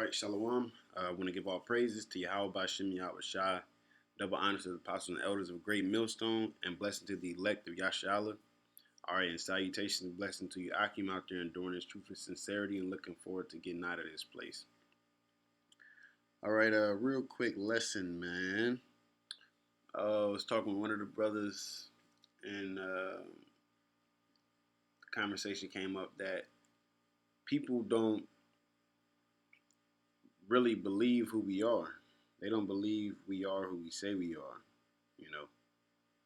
Right, Shalom. I want to give all praises to Yahweh Bashem Yahweh Shai, double honors to the apostles and elders of Great Millstone, and blessing to the elect of Yashala. All right, and salutations and blessing to you, Akim, out there enduring his truth and sincerity and looking forward to getting out of this place. All right, real quick lesson, man. I was talking with one of the brothers, and the conversation came up that people don't really believe who we are. They don't believe we are who we say we are, you know.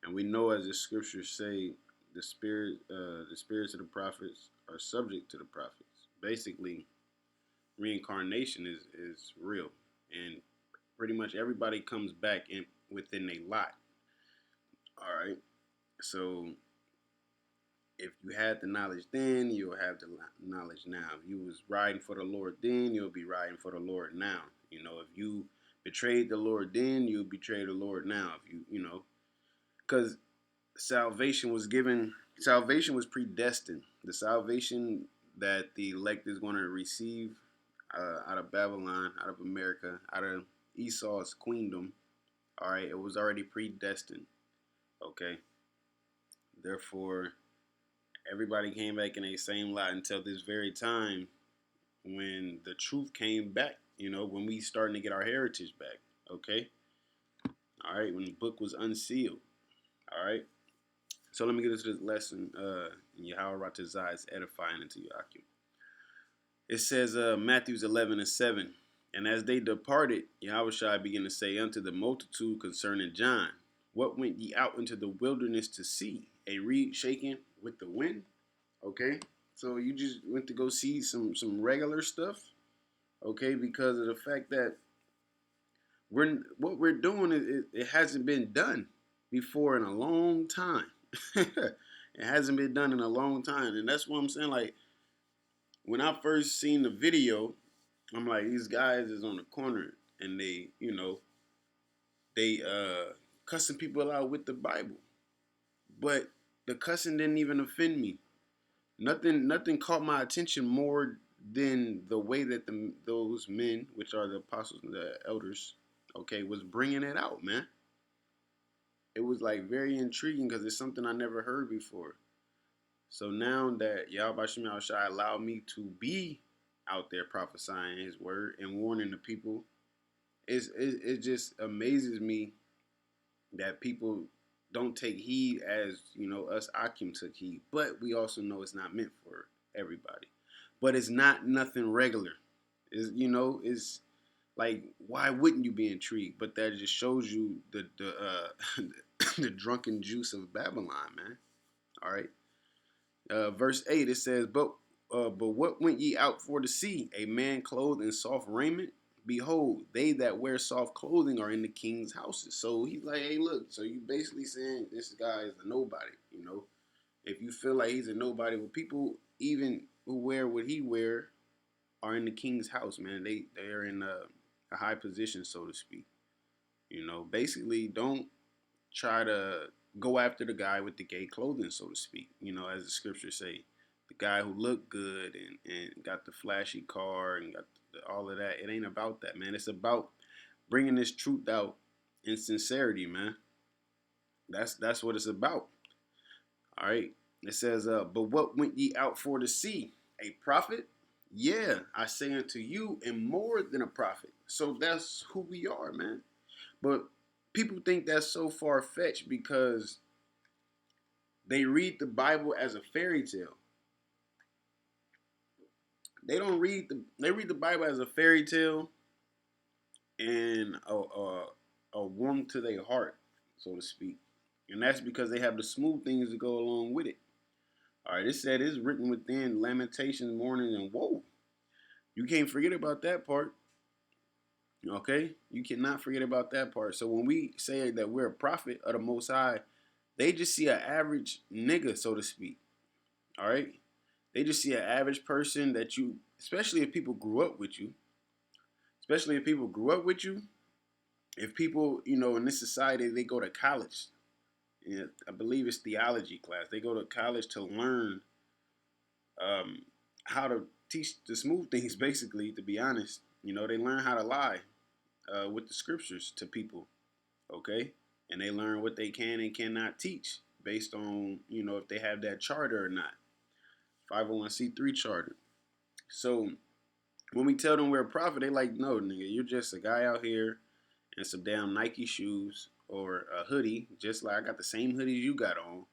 And we know, as the scriptures say, the spirits of the prophets are subject to the prophets. Basically, reincarnation is real, and pretty much everybody comes back in within a lot. All right, so if you had the knowledge then, you'll have the knowledge now. If you was riding for the Lord then, you'll be riding for the Lord now. You know, if you betrayed the Lord then, you'll betray the Lord now. If you know, because salvation was predestined. The salvation that the elect is going to receive out of Babylon, out of America, out of Esau's queendom, all right, it was already predestined. Okay, therefore, everybody came back in a same lot until this very time when the truth came back. You know, when we starting to get our heritage back. Okay, all right, when the book was unsealed. All right. So let me get into this lesson. Yahweh Ratazah is edifying into your Akim. It says, Matthew 11:7. And as they departed, Yahweh Shai began to say unto the multitude concerning John, what went ye out into the wilderness to see? A reed shaken with the wind? Okay, so you just went to go see some regular stuff? Okay, because of the fact that what we're doing, it hasn't been done before in a long time. It hasn't been done in a long time, and that's what I'm saying. Like, when I first seen the video, I'm like, these guys is on the corner and they, they cussing people out with the Bible, but the cussing didn't even offend me. Nothing caught my attention more than the way that those men, which are the apostles and the elders, okay, was bringing it out, man. It was like very intriguing because it's something I never heard before. So now that Yahweh Shem Shai allowed me to be out there prophesying his word and warning the people, it just amazes me that people don't take heed as, us Akim took heed. But we also know it's not meant for everybody. But it's not nothing regular. It's like, why wouldn't you be intrigued? But that just shows you the the drunken juice of Babylon, man. All right. Verse 8, it says, But what went ye out for to see? A man clothed in soft raiment? Behold, they that wear soft clothing are in the king's houses. So he's like, hey, look, so you basically saying this guy is a nobody, If you feel like he's a nobody, well, people even who wear what he wear are in the king's house, man. They are in a high position, so to speak. Basically, don't try to go after the guy with the gay clothing, so to speak. As the scriptures say, the guy who looked good and got the flashy car and got all of that. It ain't about that, man. It's about bringing this truth out in sincerity, man. That's what it's about. All right. It says, but what went ye out for to see? A prophet? Yeah, I say unto you, and more than a prophet. So that's who we are, man. But people think that's so far-fetched because they read the Bible as a fairy tale. They read the Bible as a fairy tale and a warmth to their heart, so to speak. And that's because they have the smooth things to go along with it. All right, it said it's written within Lamentations, mourning, and woe. You can't forget about that part. Okay? You cannot forget about that part. So when we say that we're a prophet of the Most High, they just see an average nigga, so to speak. All right? They just see an average person that you, especially if people grew up with you, if people, in this society, they go to college. I believe it's theology class. They go to college to learn how to teach the smooth things, basically, to be honest. They learn how to lie with the scriptures to people, okay? And they learn what they can and cannot teach based on, if they have that charter or not. 501c3 charter. So when we tell them we're a prophet, they like, no, nigga, you're just a guy out here in some damn Nike shoes or a hoodie, just like I got the same hoodies you got on.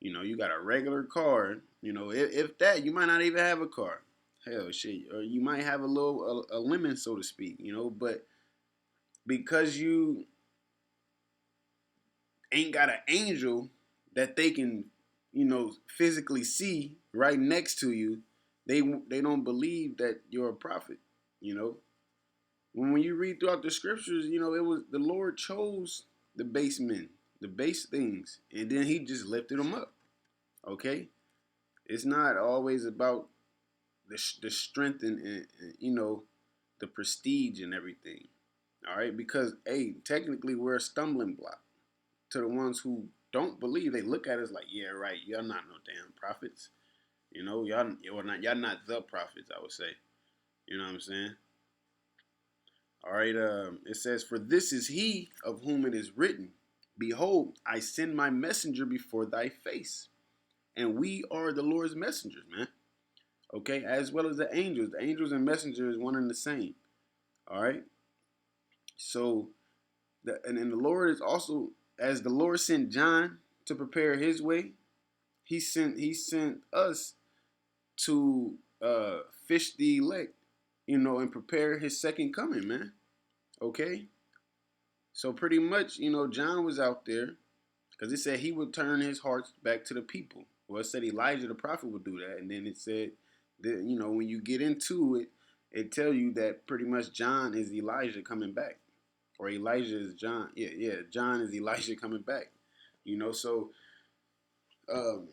You got a regular car. If that, you might not even have a car. Hell, shit, or you might have a lemon, so to speak. But because you ain't got an angel that they can, physically see right next to you, they don't believe that you're a prophet. You know, when you read throughout the scriptures, it was the Lord chose the base men, the base things, and then He just lifted them up. Okay, it's not always about the strength and the prestige and everything. All right, because technically we're a stumbling block to the ones who don't believe. They look at us like, yeah, right, y'all not no damn prophets. Y'all not the prophets, I would say. You know what I'm saying? All right, it says, for this is he of whom it is written, behold, I send my messenger before thy face. And we are the Lord's messengers, man. Okay, as well as the angels. The angels and messengers is one and the same. All right. So, and the Lord is also, as the Lord sent John to prepare His way, He sent us to fish the elect, and prepare His second coming, man. Okay. So pretty much, John was out there because it said he would turn his hearts back to the people. Well, it said Elijah the prophet would do that, and then it said that when you get into it, it tell you that pretty much John is Elijah coming back, or Elijah is John. Yeah, John is Elijah coming back. So um,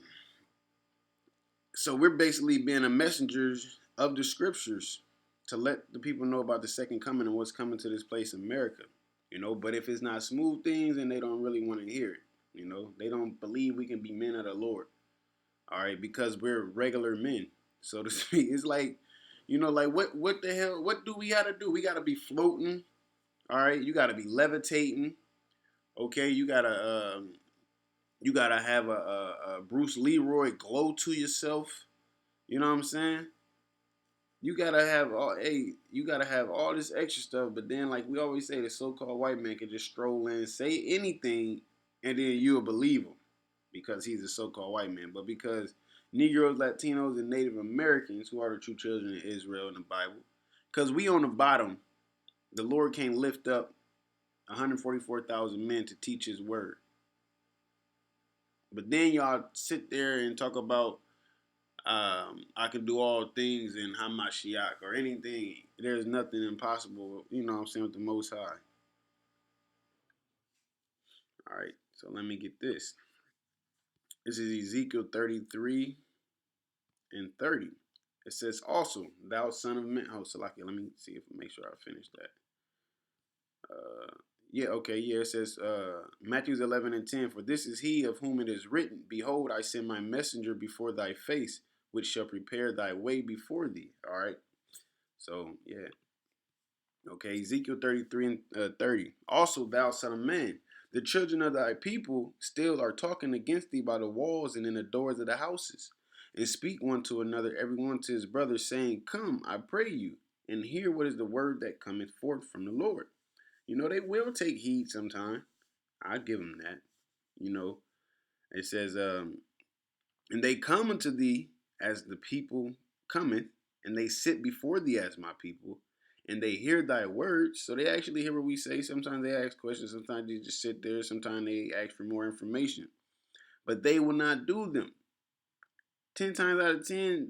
so we're basically being a messengers of the scriptures to let the people know about the second coming and what's coming to this place, America. But if it's not smooth things, then they don't really want to hear it. They don't believe we can be men of the Lord. All right, because we're regular men, so to speak. It's like, like what the hell? What do we gotta do? We gotta be floating. All right, you gotta be levitating. Okay, you gotta have a Bruce Leroy glow to yourself. You know what I'm saying? You gotta have all this extra stuff, but then like we always say, the so-called white man can just stroll in, say anything, and then you'll believe him because he's a so-called white man. But because Negroes, Latinos, and Native Americans, who are the true children of Israel in the Bible, because we on the bottom, the Lord can't lift up 144,000 men to teach His word. But then y'all sit there and talk about I can do all things in Hamashiach or anything. There's nothing impossible, what I'm saying, with the Most High. All right, so let me get this. This is Ezekiel 33 and 30. It says, also, thou son of man. Oh, Salaki, let me see if make sure I finish that. It says Matthew 11 and 10. For this is he of whom it is written, behold, I send my messenger before thy face, which shall prepare thy way before thee. All right. So, yeah. Okay, Ezekiel 33 and 30. Also, thou son of man, the children of thy people still are talking against thee by the walls and in the doors of the houses, and speak one to another, every one to his brother, saying, come, I pray you, and hear what is the word that cometh forth from the Lord. They will take heed sometime. I give them that. It says, and they come unto thee as the people cometh, and they sit before thee as my people, and they hear thy words. So they actually hear what we say. Sometimes they ask questions. Sometimes they just sit there. Sometimes they ask for more information. But they will not do them. 10 times out of 10,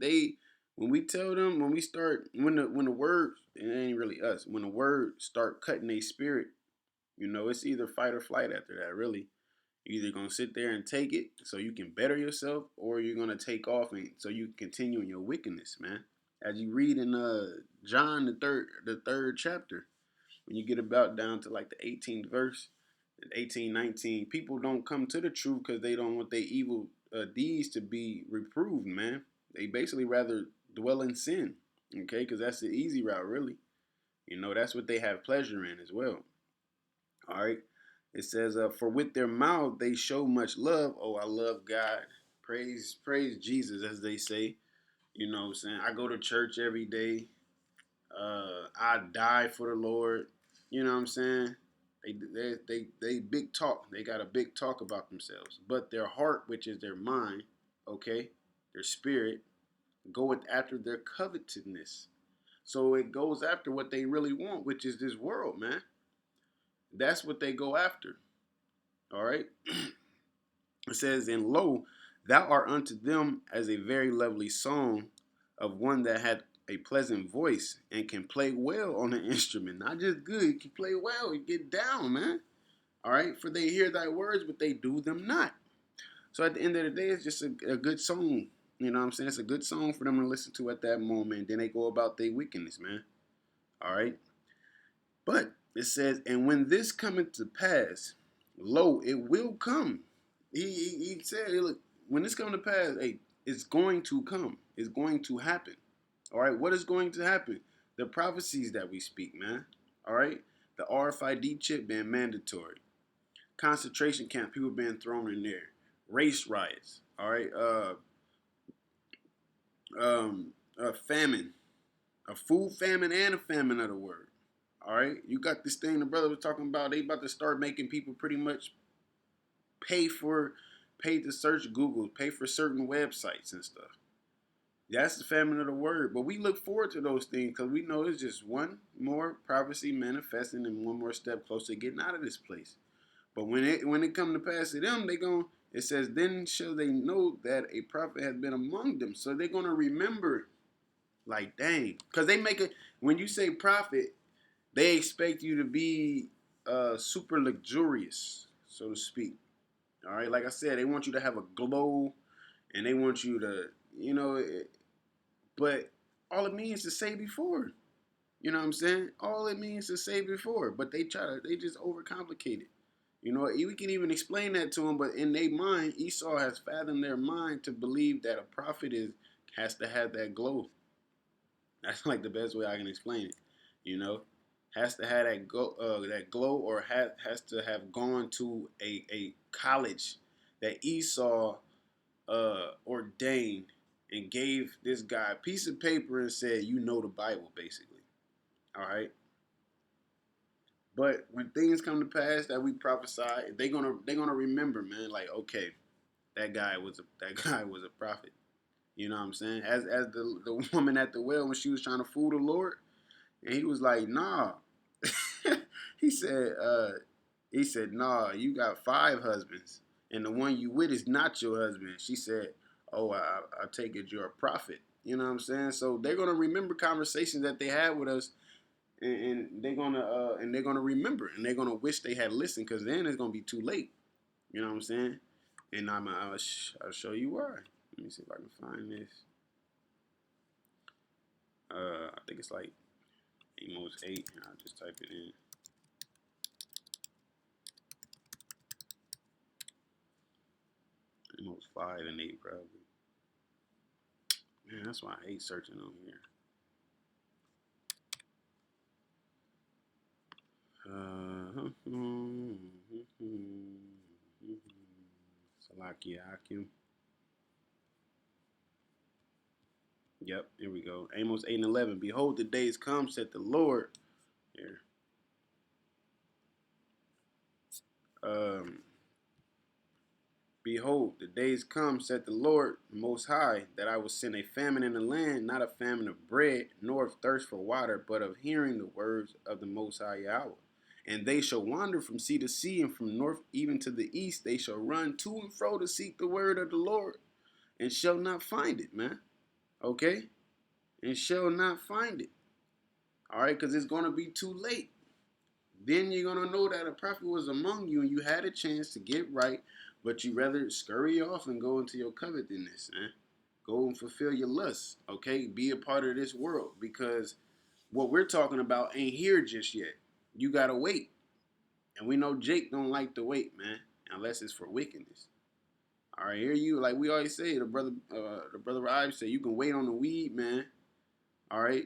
when we tell them, when the word, it ain't really us, when the word start cutting their spirit, it's either fight or flight after that, really. You're either going to sit there and take it so you can better yourself, or you're going to take off and so you can continue in your wickedness, man. As you read in John the third chapter, when you get about down to like the 18th verse, 18, 19, people don't come to the truth because they don't want their evil deeds to be reproved, man. They basically rather dwell in sin. Okay, because that's the easy route, really. You know, that's what they have pleasure in as well. All right. It says, for with their mouth they show much love. Oh, I love God. Praise Jesus, as they say. You know what I'm saying? I go to church every day. I die for the Lord. You know what I'm saying? They big talk. They got a big talk about themselves. But their heart, which is their mind, okay, their spirit, goeth after their covetousness. So it goes after what they really want, which is this world, man. That's what they go after. All right. It says, and lo, thou art unto them as a very lovely song of one that had a pleasant voice and can play well on an instrument. Not just good, he can play well. He get down, man. All right. For they hear thy words, but they do them not. So at the end of the day, it's just a good song. You know what I'm saying? It's a good song for them to listen to at that moment. Then they go about their wickedness, man. All right. But it says, and when this cometh to pass, lo, it will come. He said, hey, look, when this comes to pass, hey, it's going to come. It's going to happen. All right, what is going to happen? The prophecies that we speak, man. All right, the RFID chip being mandatory, concentration camp, people being thrown in there, race riots. All right, famine, a food famine and a famine of the word. All right, you got this thing the brother was talking about. They about to start making people pretty much pay for, pay to search Google, pay for certain websites and stuff. That's the famine of the word. But we look forward to those things because we know it's just one more prophecy manifesting and one more step closer to getting out of this place. But when it come to pass to them, they going it says, then shall they know that a prophet has been among them. So they're gonna remember, like, dang. Because they make it when you say prophet, they expect you to be super luxurious, so to speak. All right, like I said, they want you to have a glow, and they want you to, you know, but all it means is to say before. You know what I'm saying? All it means is to say before, but they just overcomplicate it. You know, we can even explain that to them, but in their mind, Esau has fathomed their mind to believe that a prophet has to have that glow. That's like the best way I can explain it. You know, has to have that glow, or has to have gone to a college that Esau ordained and gave this guy a piece of paper and said, "You know the Bible, basically." All right. But when things come to pass that we prophesy, they're gonna remember, man. Like, okay, that guy was a prophet. You know what I'm saying? As the woman at the well when she was trying to fool the Lord, and he was like, nah. he said, nah, you got 5 husbands, and the one you with is not your husband. She said, oh, I take it you're a prophet. You know what I'm saying? So they're gonna remember conversations that they had with us, and they're gonna remember, and they're gonna wish they had listened, because then it's gonna be too late. You know what I'm saying? And I'll show you why. Let me see if I can find this. I think it's like Amos 8. I'll just type it in. Amos 5 and 8 probably. Man, that's why I hate searching on here. Salakia Akim. Yep, here we go. Amos 8 and 11. Behold, the days come, said the Lord. Here. Um, Behold, the days come, said the Lord Most High, that I will send a famine in the land, not a famine of bread, nor of thirst for water, but of hearing the words of the Most High Yahweh. And they shall wander from sea to sea, and from north even to the east. They shall run to and fro to seek the word of the Lord, and shall not find it, man. Okay? And shall not find it. All right? Because it's going to be too late. Then you're going to know that a prophet was among you, and you had a chance to get right, but you rather scurry off and go into your covetousness, man. Go and fulfill your lusts, okay? Be a part of this world, because what we're talking about ain't here just yet. You got to wait. And we know Jake don't like to wait, man, unless it's for wickedness. All right, here you, like we always say, the brother Ives said, you can wait on the weed, man. All right,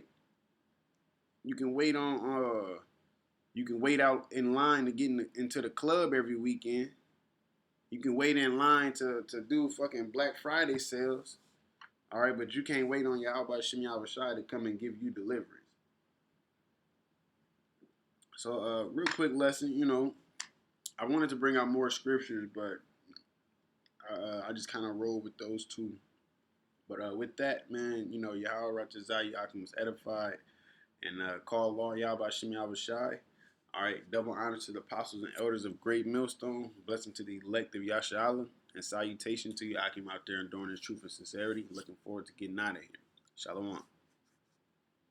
you can wait on you can wait out in line to get into the club every weekend. You can wait in line to do fucking Black Friday sales. All right, but you can't wait on Yahweh Shem Yahushai to come and give you deliverance. So, real quick lesson, I wanted to bring out more scriptures, but I just kind of rolled with those two. But with that, man, Yahweh Ratazah Yakim was edified and call law Yahweh Shem Yahushai. All right, double honor to the apostles and elders of Great Millstone. Blessing to the elect of Yasha and salutation to you, Akim, out there enduring his truth and sincerity. Looking forward to getting out of here. Shalom.